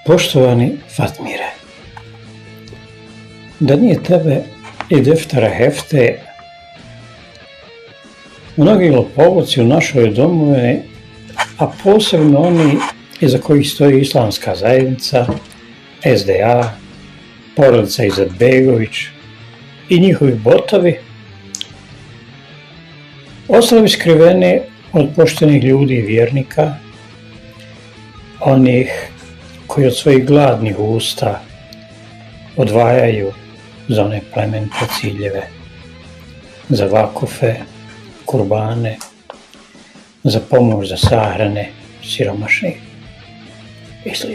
Poštovani Fatmire, da nije tebe i Deftera Hefte, mnogi lopovluci u našoj domovini, a posebno oni iza kojih stoji Islamska zajednica, SDA, porodica Izetbegović i njihovi botovi, ostali bi skriveni od poštenih ljudi i vjernika, onih koji od svojih gladnih usta odvajaju za one plemenite ciljeve, za vakufe, kurbane, za pomoć za sahrane siromašnih i sl.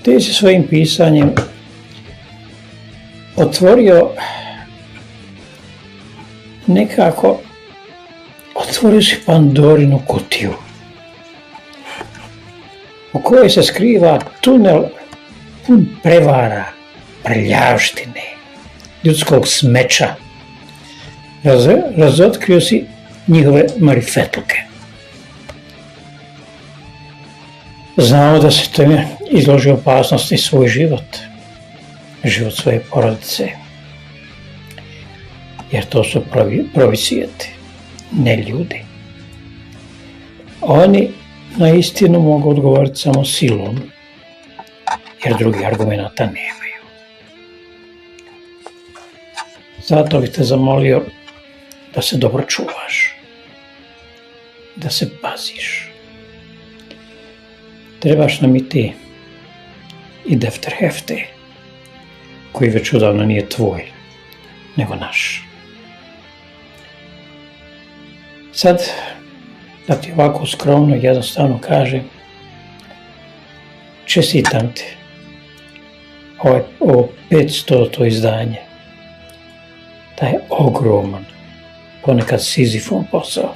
Ti si svojim pisanjem otvorio si Pandorinu kutiju u kojoj se skriva tunel pun prevara, prljavštine, ljudskog smeća. Razotkrio si njihove marifetluke. Znamo da se tome izloži opasnosti svoj život, život svoje porodice, jer to su provisijeti, ne ljudi. Oni na istinu mogu odgovoriti samo silom, jer drugih argumenta nemaju. Zato bih te zamolio da se dobro čuvaš, da se paziš. Trebaš nam i ti i Defter Hefte, koji već odavno nije tvoj, nego naš. Sad, da ti ovako skromno i jednostavno kažem, čestitam ti ovo 500. izdanje. Taj je ogroman, ponekad sizifon posao.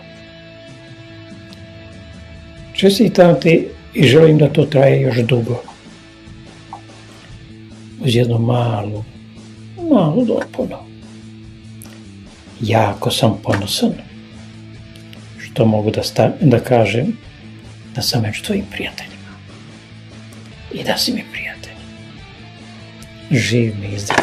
Čestitam ti i želim da to traje još dugo. Uz jednu malu dopunu. Jako sam ponosan što mogu da kažem da sam među tvojim prijateljima i da si mi prijatelj. Živ mi i zdrav.